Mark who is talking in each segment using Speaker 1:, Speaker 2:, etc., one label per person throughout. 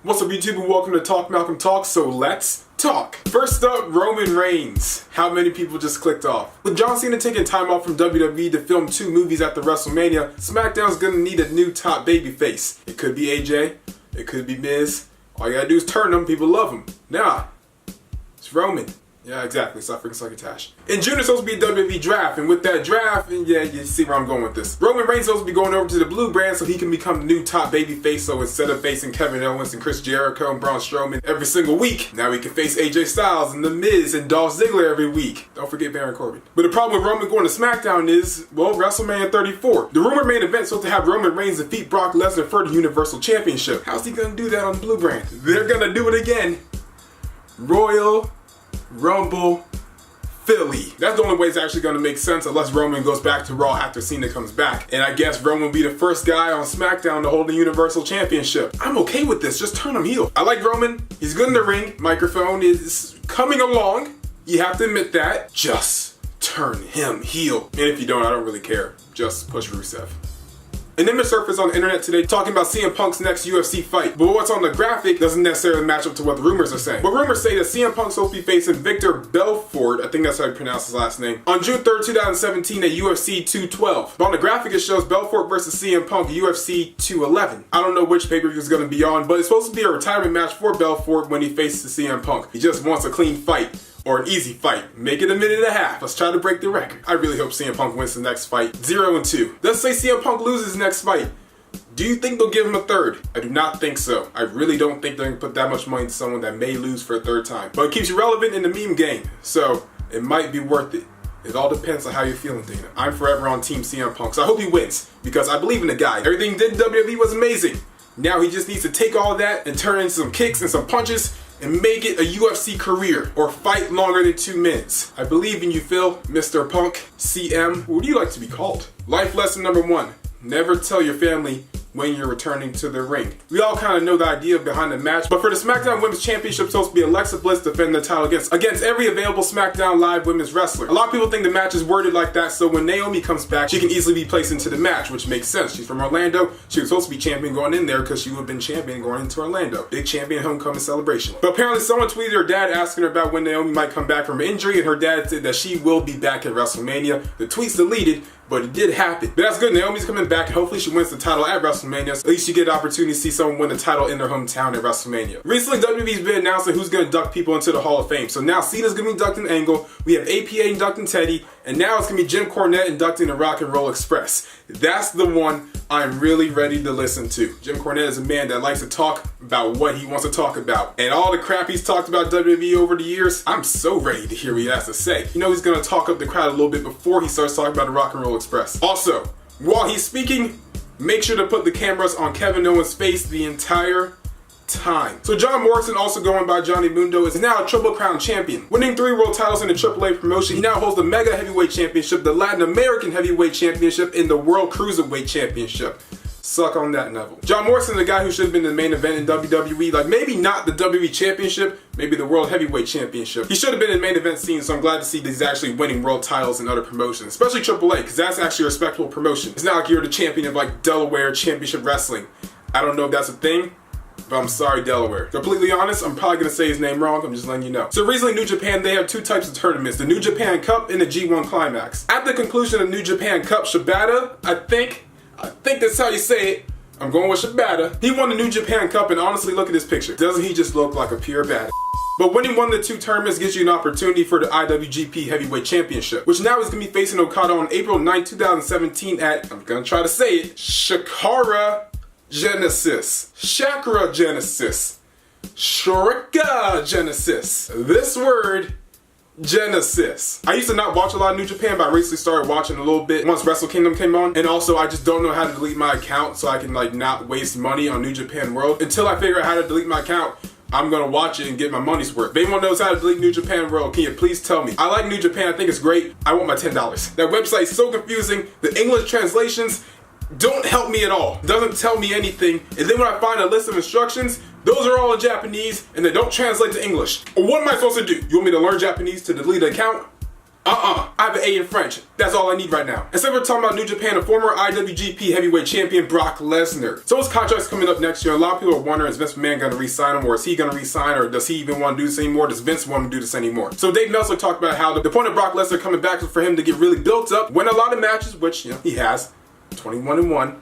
Speaker 1: What's up YouTube and welcome to Talk Malcolm Talk, so let's talk. First up, Roman Reigns. How many people just clicked off? With John Cena taking time off from WWE to film 2 movies after WrestleMania, Smackdown's gonna need a new top babyface. It could be AJ, it could be Miz. All you gotta do is turn them, people love him. Nah, it's Roman. Yeah, exactly. Suffering succotash. In June, it's supposed to be a WWE draft, and with that draft, and yeah, you see where I'm going with this. Roman Reigns is supposed to be going over to the blue brand so he can become the new top baby face. So instead of facing Kevin Owens and Chris Jericho and Braun Strowman every single week, now he can face AJ Styles and The Miz and Dolph Ziggler every week. Don't forget Baron Corbin. But the problem with Roman going to SmackDown is, well, WrestleMania 34. The rumored main event is supposed to have Roman Reigns defeat Brock Lesnar for the Universal Championship. How's he gonna do that on the blue brand? They're gonna do it again. Royal Rumble Philly. That's the only way it's actually going to make sense unless Roman goes back to Raw after Cena comes back. And I guess Roman will be the first guy on SmackDown to hold the Universal Championship. I'm okay with this. Just turn him heel. I like Roman. He's good in the ring. Microphone is coming along. You have to admit that. Just turn him heel. And if you don't, I don't really care. Just push Rusev. An image surfaced on the internet today talking about CM Punk's next UFC fight, but what's on the graphic doesn't necessarily match up to what the rumors are saying. But rumors say that CM Punk's supposed to be facing Victor Belfort, I think that's how you pronounce his last name, on June 3rd, 2017 at UFC 212. But on the graphic it shows Belfort versus CM Punk UFC 211. I don't know which pay-per-view is going to be on, but it's supposed to be a retirement match for Belfort when he faces CM Punk. He just wants a clean fight. Or an easy fight. Make it a minute and a half. Let's try to break the record. I really hope CM Punk wins the next fight. 0-2. Let's say CM Punk loses his next fight. Do you think they'll give him a third? I do not think so. I really don't think they're going to put that much money into someone that may lose for a third time. But it keeps you relevant in the meme game. So it might be worth it. It all depends on how you're feeling, Dana. I'm forever on Team CM Punk. So I hope he wins. Because I believe in the guy. Everything he did in WWE was amazing. Now he just needs to take all that and turn into some kicks and some punches and make it a UFC career, or fight longer than 2 minutes. I believe in you, Phil, Mr. Punk, CM. What do you like to be called? Life lesson number 1. Never tell your family when you're returning to the ring. We all kind of know the idea behind the match, but for the SmackDown Women's Championship, it's supposed to be Alexa Bliss defending the title against every available SmackDown Live women's wrestler. A lot of people think the match is worded like that, so when Naomi comes back, she can easily be placed into the match, which makes sense. She's from Orlando. She was supposed to be champion going in there because she would have been champion going into Orlando. Big champion homecoming celebration. But apparently someone tweeted her dad asking her about when Naomi might come back from injury, and her dad said that she will be back at WrestleMania. The tweet's deleted, but it did happen. But that's good. Naomi's coming back. Hopefully she wins the title at WrestleMania. At least you get an opportunity to see someone win the title in their hometown at WrestleMania. Recently, WWE's been announcing who's going to induct people into the Hall of Fame. So now Cena's going to be inducting Angle. We have APA inducting Teddy. And now it's going to be Jim Cornette inducting the Rock and Roll Express. That's the one I'm really ready to listen to. Jim Cornette is a man that likes to talk about what he wants to talk about. And all the crap he's talked about WWE over the years, I'm so ready to hear what he has to say. You know he's going to talk up the crowd a little bit before he starts talking about the Rock and Roll Express. Also, while he's speaking, make sure to put the cameras on Kevin Owens' face the entire time. So John Morrison, also going by Johnny Mundo, is now a Triple Crown champion. Winning 3 world titles in the AAA promotion, he now holds the Mega Heavyweight Championship, the Latin American Heavyweight Championship, and the World Cruiserweight Championship. Suck on that, Neville. John Morrison, the guy who should have been the main event in WWE, like maybe not the WWE Championship, maybe the World Heavyweight Championship. He should have been in the main event scene, so I'm glad to see that he's actually winning world titles in other promotions, especially AAA, because that's actually a respectable promotion. It's not like you're the champion of like Delaware Championship Wrestling. I don't know if that's a thing, but I'm sorry, Delaware. Completely honest, I'm probably going to say his name wrong. I'm just letting you know. So recently, New Japan, they have 2 types of tournaments. The New Japan Cup and the G1 Climax. At the conclusion of New Japan Cup, Shibata, I think that's how you say it. I'm going with Shibata. He won the New Japan Cup, and honestly, look at this picture. Doesn't he just look like a pure badass? But winning one of the 2 tournaments gives you an opportunity for the IWGP Heavyweight Championship, which now is going to be facing Okada on April 9, 2017 at, I'm going to try to say it, Shakara Genesis. Chakra Genesis. Shurika Genesis. This word, Genesis. I used to not watch a lot of New Japan, but I recently started watching a little bit once Wrestle Kingdom came on. And also, I just don't know how to delete my account so I can like not waste money on New Japan World. Until I figure out how to delete my account, I'm gonna watch it and get my money's worth. If anyone knows how to delete New Japan World, can you please tell me? I like New Japan, I think it's great. I want my $10. That website's so confusing. The English translations don't help me at all. Doesn't tell me anything. And then when I find a list of instructions, those are all in Japanese and they don't translate to English. What am I supposed to do? You want me to learn Japanese to delete an account? I have an A in French. That's all I need right now. Instead, we're talking about New Japan, a former IWGP heavyweight champion, Brock Lesnar. So his contract's coming up next year. A lot of people are wondering, is Vince McMahon going to re-sign him, or is he going to re-sign, or does he even want to do this anymore? Does Vince want to do this anymore? So Dave Meltzer talked about how the point of Brock Lesnar coming back was for him to get really built up, win a lot of matches, which, he has, 21-1.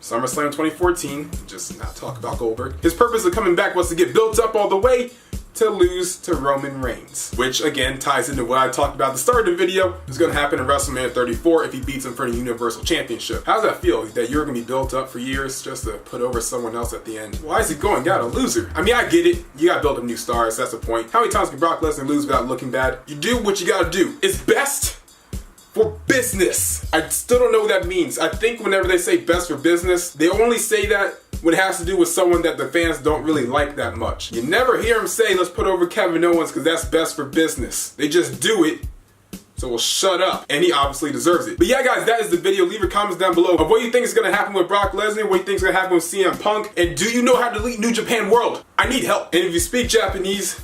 Speaker 1: SummerSlam 2014, just not talk about Goldberg. His purpose of coming back was to get built up all the way to lose to Roman Reigns, which again ties into what I talked about at the start of the video. It's going to happen in WrestleMania 34 if he beats him for the Universal Championship. How does that feel, that you're going to be built up for years just to put over someone else at the end? Why is he going? Got a loser. I mean, I get it. You got to build up new stars. That's the point. How many times can Brock Lesnar lose without looking bad? You do what you got to do. It's best for business. I still don't know what that means. I think whenever they say best for business, they only say that when it has to do with someone that the fans don't really like that much. You never hear them say, let's put over Kevin Owens because that's best for business. They just do it, so we'll shut up. And he obviously deserves it. But yeah, guys, that is the video. Leave your comments down below of what you think is going to happen with Brock Lesnar, what you think is going to happen with CM Punk, and do you know how to lead New Japan World? I need help. And if you speak Japanese,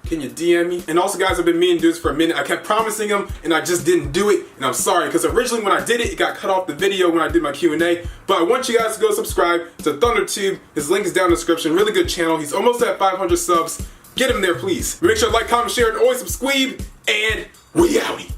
Speaker 1: can you DM me? And also, guys, I've been meaning to do this for a minute. I kept promising them, and I just didn't do it. And I'm sorry, because originally when I did it, it got cut off the video when I did my Q&A. But I want you guys to go subscribe to ThunderTube. His link is down in the description. Really good channel. He's almost at 500 subs. Get him there, please. Make sure to like, comment, share, and always subscribe. And we outie.